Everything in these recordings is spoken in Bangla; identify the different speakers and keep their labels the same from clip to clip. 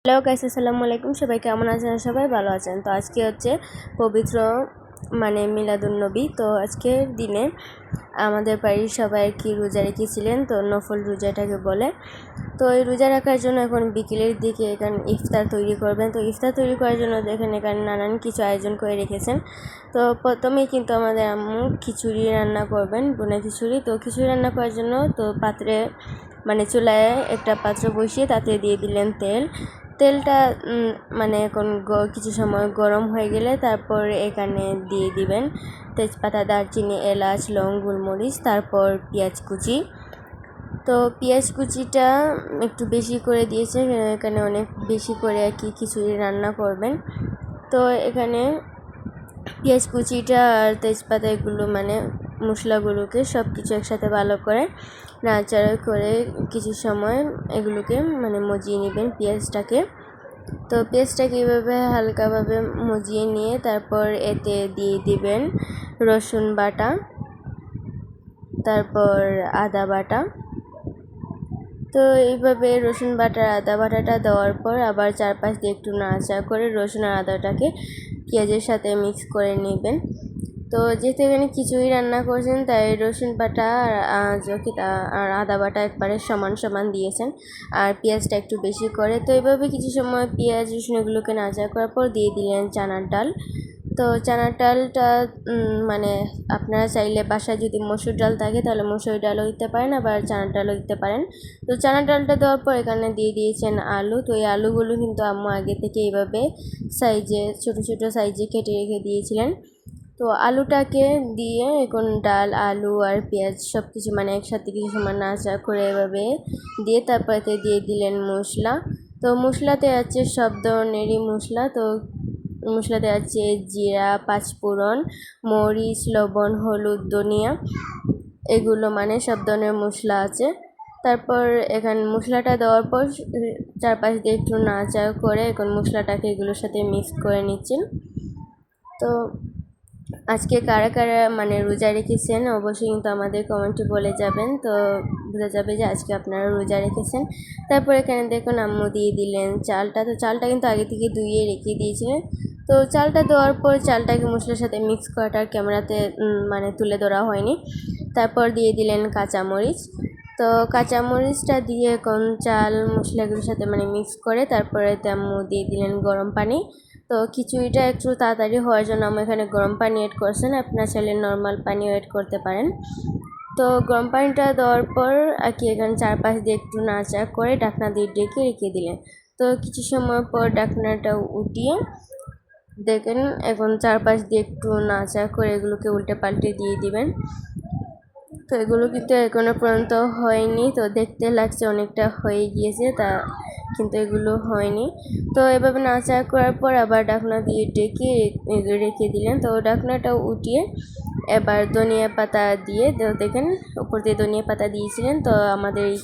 Speaker 1: হ্যালো গাইস, আসসালামু আলাইকুম। সবাই কেমন আছেন? সবাই ভালো আছেন। তো আজকে হচ্ছে পবিত্র মিলাদুন্নবী। তো আজকের দিনে আমাদের বাড়ির সবাই কি রোজা রেখেছিলেন, তো নফল রোজাটাকে বলে। তো এই রোজা রাখার জন্য এখন বিকেলের দিকে এখানে ইফতার তৈরি করবেন। তো ইফতার তৈরি করার জন্য দেখেন এখানে নানান কিছু আয়োজন করে রেখেছেন। তো প্রথমেই কিন্তু আমাদের আম্মু খিচুড়ি রান্না করবেন, বোনা খিচুড়ি। তো খিচুড়ি রান্না করার জন্য তো পাত্রে চুলায় একটা পাত্র বসিয়ে তাতে দিয়ে দিলেন তেলটা এখন কিছু সময় গরম হয়ে গেলে তারপর এখানে দিয়ে দিবেন তেজপাতা, দারচিনি, এলাচ, লং, গোলমরিচ, তারপর পেঁয়াজ কুচি। তো পেঁয়াজ কুচিটা একটু বেশি করে দিয়েছে, এখানে অনেক বেশি করে আর কি খিচুড়ি রান্না করবেন। তো এখানে পেঁয়াজ কুচিটা আর তেজপাতা এগুলো মশলাগুলোকে সব কিছু একসাথে ভালো করে নাড়াচাড়া করে কিছু সময় এগুলোকে মজিয়ে নেবেন পেঁয়াজটাকে। তো পেঁয়াজটাকে এইভাবে হালকাভাবে মজিয়ে নিয়ে তারপর এতে দিয়ে দিবেন রসুন বাটা, তারপর আদা বাটা। তো এইভাবে রসুন বাটা আদা বাটাটা দেওয়ার পর আবার চারপাশ দিয়ে একটু নাড়াচাড়া করে রসুন আর আদাটাকে পেঁয়াজের সাথে মিক্স করে নেবেন। তো যেহেতু এখানে খিচুড়ি রান্না করছেন তাই রসুন বাটা আর আদা বাটা একবারে সমান সমান দিয়েছেন, আর পেঁয়াজটা একটু বেশি করে। তো এইভাবে কিছু সময় পেঁয়াজ রসুন এগুলোকে নাড়াচাড়া করার পর দিয়ে দিলেন চানার ডাল। তো চানার ডালটা আপনারা চাইলে বাসায় যদি মসুর ডাল থাকে তাহলে মসুর ডালও দিতে পারেন, আবার চানার ডালও দিতে পারেন। তো চানার ডালটা দেওয়ার পর এখানে দিয়ে দিয়েছেন আলু। তো এই আলুগুলো কিন্তু আম্মু আগে থেকে এইভাবে ছোটো ছোটো সাইজে কেটে রেখে দিয়েছিলেন। তো আলুটাকে দিয়ে এখন ডাল, আলু আর পেঁয়াজ সব কিছু একসাথে কিছু সময় নাড়াচাড়া করে এভাবে দিয়ে তারপরে দিয়ে দিলেন মশলা। তো মশলাতে আছে সব ধরনেরই মশলা। তো মশলাতে আছে জিরা, পাঁচফোড়ন, মরিচ, লবণ, হলুদ, ধনিয়া, এগুলো সব ধরনের মশলা আছে। তারপর এখানে মশলাটা দেওয়ার পর চারপাশ দিয়ে একটু নাড়াচাড়া করে এখন মশলাটাকে এগুলোর সাথে মিক্স করে নিচ্ছেন। তো আজকে কারা কারা রোজা রেখেছেন অবশ্যই কিন্তু আমাদের কমেন্টে বলে যাবেন, তো বোঝা যাবে যে আজকে আপনারা রোজা রেখেছেন। তারপর এখানে দেখুন আম্মু দিয়ে দিলেন চালটা। তো চালটা কিন্তু আগে থেকে ধুইয়ে রেখে দিয়েছিলেন। তো চালটা দেওয়ার পর চালটাকে মশলার সাথে মিক্স করাটা ক্যামেরাতে তুলে ধরা হয়নি। তারপর দিয়ে দিলেন কাঁচামরিচ। তো কাঁচামরিচটা দিয়ে এখন চাল মশলাগুলোর সাথে মিক্স করে তারপরে আম্মু দিয়ে দিলেন গরম পানি। তো খিচুড়িটা একটু তাড়াতাড়ি হওয়ার জন্য আমি এখানে গরম পানি অ্যাড করছেন, আপনার চাইলে নর্মাল পানিও অ্যাড করতে পারেন। তো গরম পানিটা দেওয়ার পর আর কি এখানে চারপাশ দিয়ে একটু নাড়াচাড়া করে ঢাকনা দিয়ে ঢেকে রেখে দিলেন। তো কিছু সময় পর ঢাকনাটা উঠিয়ে দেখেন এখন চারপাশ দিয়ে একটু নাড়াচাড়া করে এগুলোকে উল্টে পাল্টে দিয়ে দিবেন। তো এগুলো কিন্তু এখনো পর্যন্ত হয়নি, তো দেখতে লাগছে অনেকটা হয়ে গিয়েছে, কিন্তু এগুলো হয়নি। তো এভাবে নাড়াচাড়া করার পর আবার ঢাকনা দিয়ে ঢেকে রেখে দিলেন। তো ঢাকনাটা উঠিয়ে এবার ধনিয়া পাতা দিয়ে দেখেন উপর দিয়ে ধনিয়া পাতা দিয়েছিলেন। তো আমাদের এই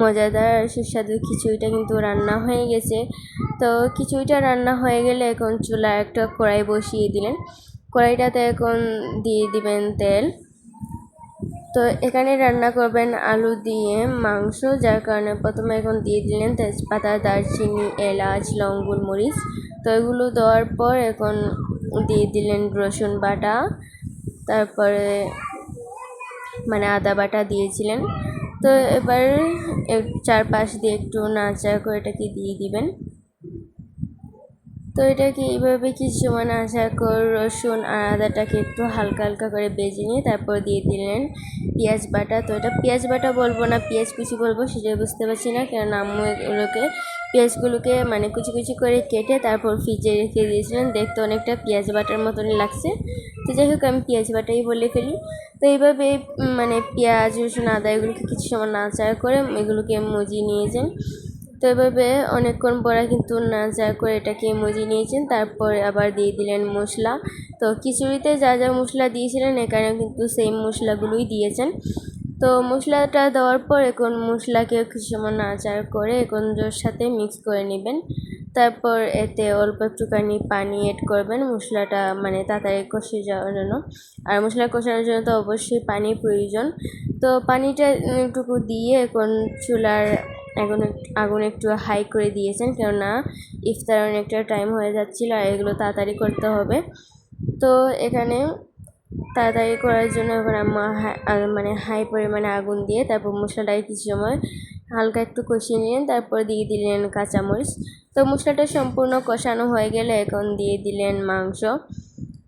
Speaker 1: মজাদার সুস্বাদু খিচুড়িটা কিন্তু রান্না হয়ে গেছে। তো খিচুড়িটা রান্না হয়ে গেলে এখন চুলায় একটা কড়াই বসিয়ে দিলেন। কড়াইটাতে এখন দিয়ে দিবেন তেল। তো এখানে রান্না করবেন আলু দিয়ে মাংস, যার কারণে প্রথমে এখন দিয়ে দিলেন তেজপাতা, দারচিনি, এলাচ, লং, গোলমরিচ। তো এগুলো দেওয়ার পর এখন দিয়ে দিলেন রসুন বাটা, তারপরে আদা বাটা দিয়েছিলেন। তো এবার চারপাশ দিয়ে একটু নাড়াচাড়া করে এটাকে দিয়ে দিবেন। তো এটাকে এইভাবে কিছু সময় নাড়াচাড়া করে রসুন আর আদাটাকে একটু হালকা হালকা করে ভেজে নিয়ে তারপর দিয়ে দিলেন পেঁয়াজ বাটা। তো এটা পেঁয়াজ বাটা বলবো না পেঁয়াজ কুচি বলবো সেটা বুঝতে পারছি না, কারণ আম্মু এগুলোকে পেঁয়াজগুলোকে কুচি কুচি করে কেটে তারপর ফ্রিজে রেখে দিয়েছিলেন, দেখতে অনেকটা পেঁয়াজ বাটার মতনই লাগছে। তো যাই হোক আমি পেঁয়াজ বাটাই বলে ফেলি। তো এইভাবে পেঁয়াজ রসুন আদা এগুলোকে কিছু সময় নাড়াচাড়া করে এগুলোকে মজিয়ে নিয়েছেন। তো এভাবে অনেকক্ষণ পরে কিন্তু নাড়াচাড়া করে এটাকে মজিয়ে নিয়েছেন। তারপর আবার দিয়ে দিলেন মশলা। তো খিচুড়িতে যা যা মশলা দিয়েছিলেন এখানে কিন্তু সেম মশলাগুলোই দিয়েছেন। তো মশলাটা দেওয়ার পর এখন মশলাকে কিছু সময় নাড়াচাড়া করে এখন ওর সাথে মিক্স করে নেবেন। তারপর এতে অল্প একটুখানি পানি অ্যাড করবেন মশলাটা তাড়াতাড়ি কষে যাওয়ার জন্য, আর মশলা কষানোর জন্য তো অবশ্যই পানির প্রয়োজন। তো পানিটা একটুকু দিয়ে এখন চুলার আগুন একটু হাই করে দিয়েছেন, কেননা ইফতার অনেকটা টাইম হয়ে যাচ্ছিল আর এগুলো তাড়াতাড়ি করতে হবে। তো এখানে তাড়াতাড়ি করার জন্য এখন আম্মা মানে হাই পরিমাণে আগুন দিয়ে তারপর মশলাটাকে কিছু সময় হালকা একটু কষিয়ে নিলেন, তারপর দিয়ে দিলেন কাঁচামরিচ। তো মশলাটা সম্পূর্ণ কষানো হয়ে গেলে এখন দিয়ে দিলেন মাংস।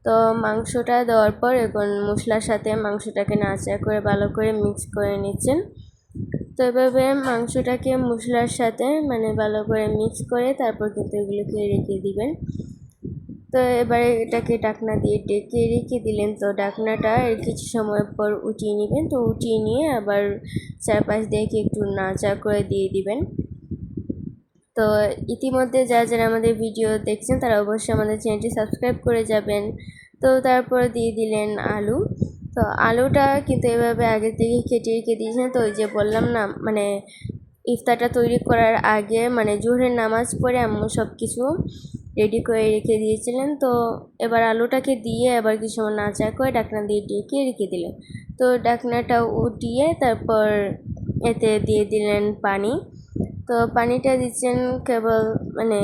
Speaker 1: তো মাংসটা দেওয়ার পর এখন মশলার সাথে মাংসটাকে নাড়াচাড়া করে ভালো করে মিক্স করে নিচ্ছেন। তো এভাবে মাংসটাকে মশলার সাথে মানে ভালো করে মিক্স করে তারপর কিন্তু এগুলোকে রেখে দিবেন। তো এবারে এটাকে ঢাকনা দিয়ে ঢেকে রেখে দিলেন। তো ঢাকনাটা কিছু সময় পর উঠিয়ে নেবেন। তো উঠিয়ে নিয়ে আবার চারপাশ দিয়ে একটু নাড়াচাড়া করে দিয়ে দিবেন। তো ইতিমধ্যে যারা আমাদের ভিডিও দেখছেন তারা অবশ্যই আমাদের চ্যানেলটি সাবস্ক্রাইব করে যাবেন। তো তারপর দিয়ে দিলেন আলু। তো আলুটা কিন্তু এভাবে আগে থেকে কেটে রেখে দিয়েছেন। তো ওই যে বললাম না, মানে ইফতারটা তৈরি করার আগে মানে জোহরের নামাজ পড়ে আম্মু সব কিছু রেডি করে রেখে দিয়েছিলেন। তো এবার আলুটাকে দিয়ে আবার কিছু সময় নাড়াচাড়া করে ঢাকনা দিয়ে ঢেকে রেখে দিলেন। তো ঢাকনাটা উঠিয়ে তারপর এতে দিয়ে দিলেন পানি। তো পানিটা দিচ্ছেন কেবল মানে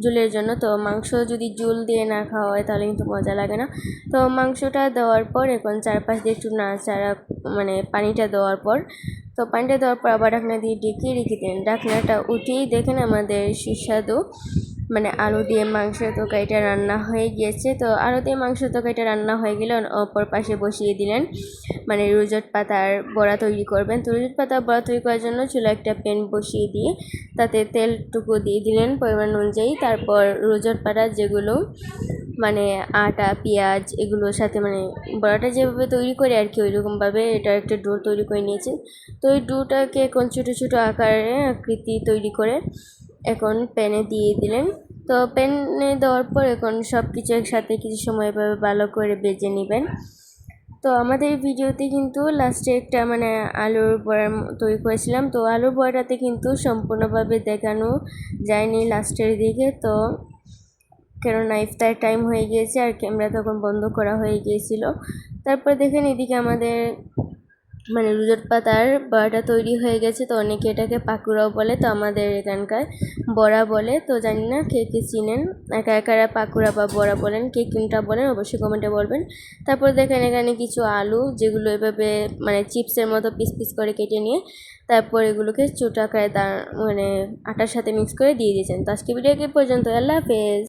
Speaker 1: ঝোলের জন্য। তো মাংস যদি ঝোল দিয়ে না খাওয়া হয় তাহলে কিন্তু মজা লাগে না। তো মাংসটা দেওয়ার পর এখন চারপাশ দিয়ে একটু নাড়াচাড়া মানে পানিটা দেওয়ার পর আবার ঢাকনা দিয়ে ঢেকে রেখে দিন। ঢাকনাটা উঠেই দেখেন আমাদের সুস্বাদু মানে আলু দিয়ে মাংসের তরকারিটা রান্না হয়ে গিয়েছে। তো আলু দিয়ে মাংসের তরকারিটা রান্না হয়ে গেলে অপর পাশে বসিয়ে দিলেন মানে রোজট পাতার বড়া তৈরি করবেন। তো রোজট পাতার বড়া তৈরি করার জন্য চুলা একটা প্যান বসিয়ে দিয়ে তাতে তেলটুকু দিয়ে দিলেন পরিমাণ অনুযায়ী। তারপর রোজট পাতা যেগুলো মানে আটা পেঁয়াজ এগুলোর সাথে মানে বড়াটা যেভাবে তৈরি করে আর কি ওইরকমভাবে এটা একটা ডো তৈরি করে নিয়েছে। তো ওই ডোটাকে এখন ছোটো ছোটো আকারে আকৃতি তৈরি করে এখন প্যানে দিয়ে দিলেন। তো প্যানে দেওয়ার পর এখন সব কিছু একসাথে কিছু সময় এভাবে ভালো করে ভেজে নেবেন। তো আমাদের ভিডিওতে কিন্তু লাস্টে একটা মানে আলুর বড়া তৈরি করেছিলাম। তো আলুর বড়াটাতে কিন্তু সম্পূর্ণভাবে দেখানো যায়নি লাস্টের দিকে। তো কেননা ইফতার টাইম হয়ে গিয়েছে আর ক্যামেরা তখন বন্ধ করা হয়ে গিয়েছিল। তারপর দেখেন এদিকে আমাদের মানে রোজট পাতার বড়াটা তৈরি হয়ে গেছে। তো অনেকে এটাকে পাকুড়াও বলে, তো আমাদের এখানকার বড়া বলে। তো জানি না কে কে চিনেন, একারা পাকুড়া বা বড়া বলেন, কে কোনটা বলেন অবশ্যই কমেন্টে বলবেন। তারপর দেখেন এখানে কিছু আলু যেগুলো এভাবে মানে চিপসের মতো পিস পিস করে কেটে নিয়ে তারপর এগুলোকে ছোটো আকারে মানে আটার সাথে মিক্স করে দিয়ে দিয়েছেন। তো আজকে ভিডিও পর্যন্ত, আল্লাহ হাফেজ।